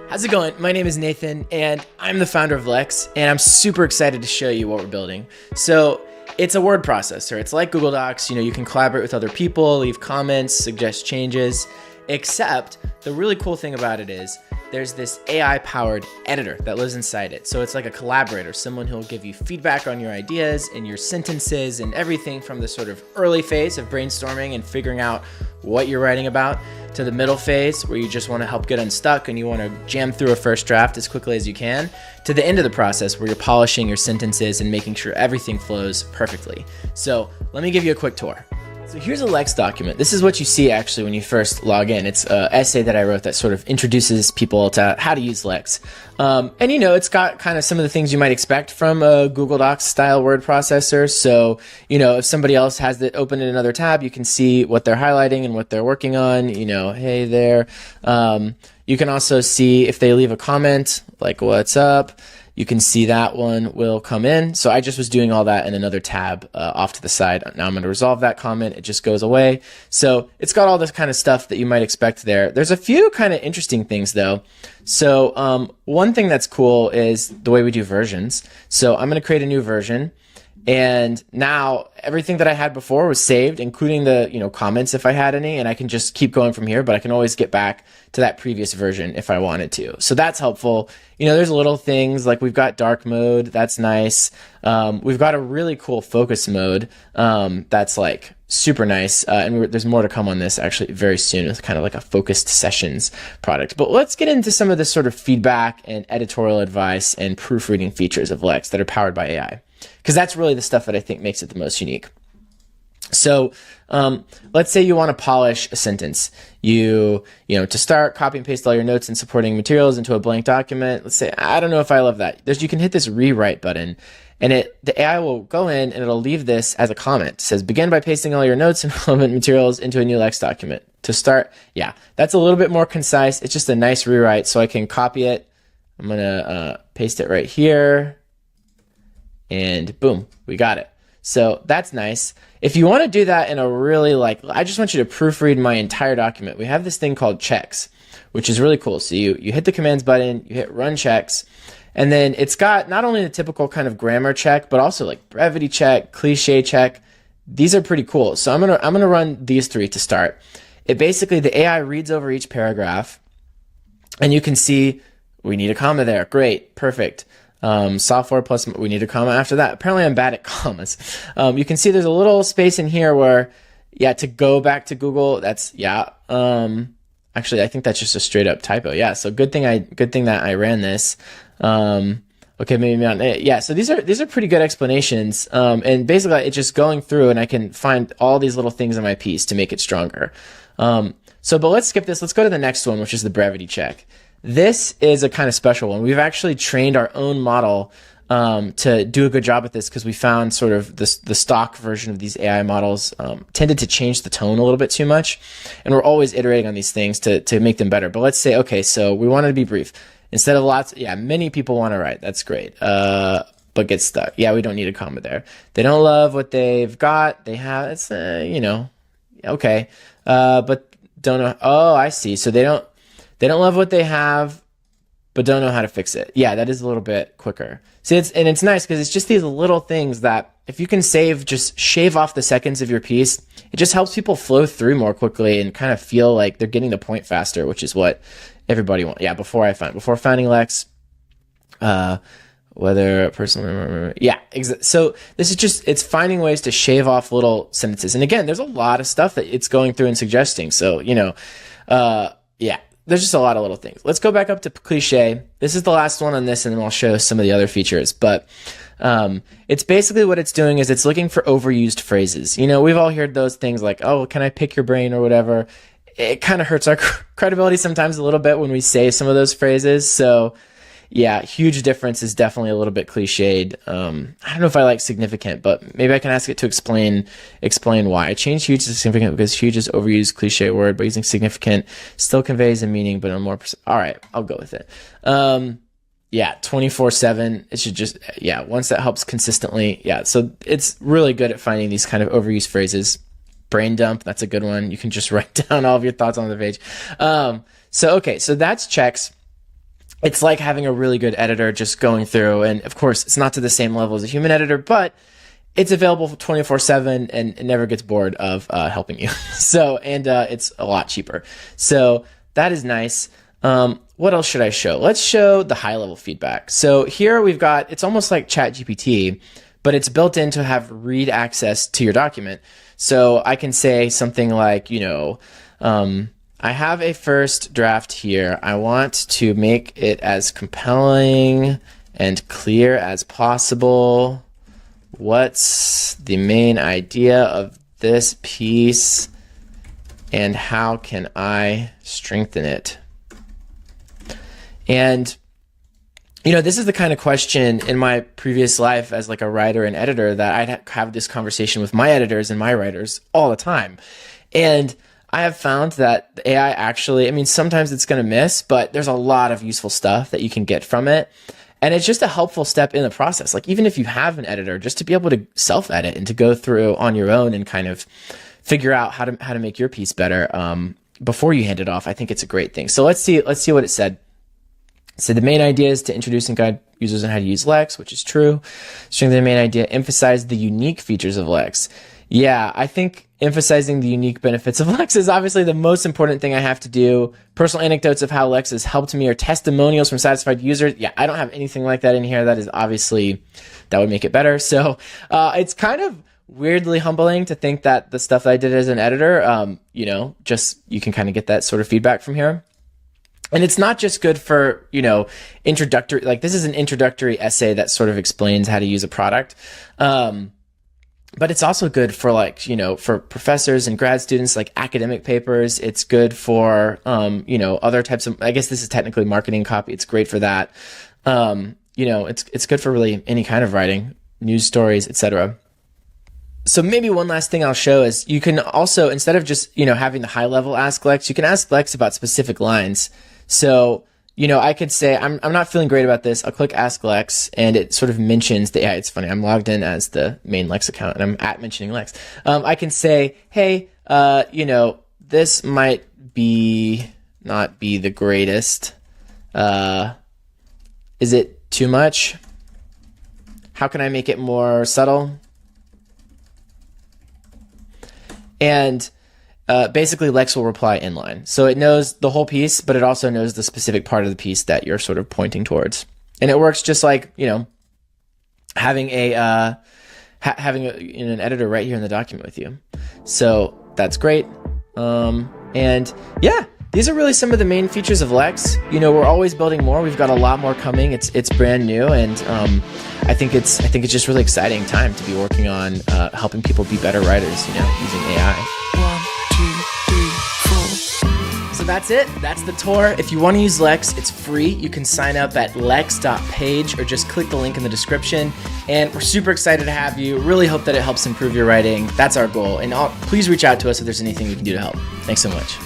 How's it going? My name is Nathan and I'm the founder of Lex, and I'm super excited to show you what we're building. So it's a word processor. It's like Google Docs. You can collaborate with other people, leave comments, suggest changes, except the really cool thing about it is there's this AI powered editor that lives inside it. So it's like a collaborator, someone who'll give you feedback on your ideas and your sentences and everything from the sort of early phase of brainstorming and figuring out what you're writing about to the middle phase where you just want to help get unstuck and you want to jam through a first draft as quickly as you can, to the end of the process where you're polishing your sentences and making sure everything flows perfectly. So let me give you a quick tour. So here's a Lex document. This is what you see actually when you first log in. It's an essay that I wrote that sort of introduces people to how to use Lex. And it's got kind of some of the things you might expect from a Google Docs style word processor. So, if somebody else has it open in another tab, you can see what they're highlighting and what they're working on, hey there. You can also see if they leave a comment, like what's up. You can see that one will come in. So I just was doing all that in another tab off to the side. Now I'm going to resolve that comment. It just goes away. So it's got all this kind of stuff that you might expect there. There's a few kind of interesting things though. So one thing that's cool is the way we do versions. So I'm going to create a new version. And now everything that I had before was saved, including the comments if I had any, and I can just keep going from here, but I can always get back to that previous version if I wanted to. So that's helpful. There's little things like we've got dark mode. That's nice. We've got a really cool focus mode that's like super nice. And there's more to come on this actually very soon. It's kind of like a focused sessions product. But let's get into some of this sort of feedback and editorial advice and proofreading features of Lex that are powered by AI. Because that's really the stuff that I think makes it the most unique. So let's say you want to polish a sentence. To start, copy and paste all your notes and supporting materials into a blank document. Let's say, I don't know if I love that. You can hit this rewrite button, and the AI will go in and it'll leave this as a comment. It says, begin by pasting all your notes and relevant materials into a new Lex document. To start, yeah, that's a little bit more concise. It's just a nice rewrite, so I can copy it. I'm going to paste it right here. And boom, we got it. So that's nice. If you want to do that in a really I just want you to proofread my entire document. We have this thing called checks, which is really cool. So you hit the commands button, you hit run checks, and then it's got not only the typical kind of grammar check, but also like brevity check, cliche check. These are pretty cool. So I'm gonna run these three to start. It basically, the AI reads over each paragraph, and you can see we need a comma there. Great, perfect. Software plus, we need a comma after that. Apparently I'm bad at commas. You can see there's a little space in here where, to go back to Google, that's, actually, I think that's just a straight up typo. Yeah. So good thing that I ran this. Okay, maybe not. Yeah. So these are pretty good explanations. And basically it's just going through and I can find all these little things in my piece to make it stronger. But let's skip this. Let's go to the next one, which is the brevity check. This is a kind of special one. We've actually trained our own model to do a good job at this because we found sort of the stock version of these AI models tended to change the tone a little bit too much. And we're always iterating on these things to make them better. But let's say, okay, so we wanted to be brief. Instead of lots, many people want to write. That's great. But get stuck. Yeah, we don't need a comma there. They don't love what they've got. They have, it's, okay. But don't know. Oh, I see. So they don't love what they have, but don't know how to fix it. Yeah, that is a little bit quicker. See, it's nice because it's just these little things that if you can just shave off the seconds of your piece, it just helps people flow through more quickly and kind of feel like they're getting the point faster, which is what everybody wants. Yeah, before finding Lex, whether personally, so this is it's finding ways to shave off little sentences. And again, there's a lot of stuff that it's going through and suggesting. So, there's just a lot of little things. Let's go back up to cliche. This is the last one on this, and then I'll show some of the other features. But it's basically what it's doing is it's looking for overused phrases. We've all heard those things like, oh, can I pick your brain or whatever. It kind of hurts our credibility sometimes a little bit when we say some of those phrases. So yeah, huge difference is definitely a little bit cliched. I don't know if I like significant, but maybe I can ask it to explain why. I changed huge to significant because huge is overused cliche word, but using significant still conveys a meaning, but a more all right, I'll go with it. 24/7. It should just, once that helps consistently. Yeah. So it's really good at finding these kind of overused phrases. Brain dump. That's a good one. You can just write down all of your thoughts on the page. So that's checks. it's like having a really good editor just going through. And of course, it's not to the same level as a human editor, but it's available 24/7 and it never gets bored of helping you. So, and it's a lot cheaper. So that is nice. What else should I show? Let's show the high level feedback. So here we've got, it's almost like ChatGPT, but it's built in to have read access to your document. So I can say something like, I have a first draft here. I want to make it as compelling and clear as possible. What's the main idea of this piece and how can I strengthen it? And, this is the kind of question in my previous life as like a writer and editor that I'd have this conversation with my editors and my writers all the time. And I have found that the AI actually, sometimes it's going to miss, but there's a lot of useful stuff that you can get from it. And it's just a helpful step in the process. Like even if you have an editor, just to be able to self-edit and to go through on your own and kind of figure out how to make your piece better before you hand it off, I think it's a great thing. So let's see what it said. So the main idea is to introduce and guide users on how to use Lex, which is true. Strengthen the main idea, emphasize the unique features of Lex. Yeah, I think emphasizing the unique benefits of Lex is obviously the most important thing I have to do. Personal anecdotes of how Lex has helped me or testimonials from satisfied users. Yeah, I don't have anything like that in here. That is obviously, that would make it better. So it's kind of weirdly humbling to think that the stuff that I did as an editor, just you can kind of get that sort of feedback from here. And it's not just good for, introductory, like this is an introductory essay that sort of explains how to use a product. But it's also good for for professors and grad students, like academic papers. It's good for, other types of, I guess this is technically marketing copy. It's great for that. It's good for really any kind of writing, news stories, etc. So maybe one last thing I'll show is you can also, instead of just, having the high level ask Lex, you can ask Lex about specific lines. So, I could say, I'm not feeling great about this. I'll click Ask Lex, and it sort of mentions the, it's funny, I'm logged in as the main Lex account, and I'm mentioning Lex. I can say, hey, this might not be the greatest. Is it too much? How can I make it more subtle? And basically Lex will reply inline. So it knows the whole piece, but it also knows the specific part of the piece that you're sort of pointing towards. And it works just like, having an editor right here in the document with you. So that's great. And yeah, these are really some of the main features of Lex. We're always building more. We've got a lot more coming. It's brand new. And I think it's just really exciting time to be working on helping people be better writers, using AI. So that's it. That's the tour. If you want to use Lex, it's free. You can sign up at lex.page or just click the link in the description. And we're super excited to have you. Really hope that it helps improve your writing. That's our goal. And please reach out to us if there's anything we can do to help. Thanks so much.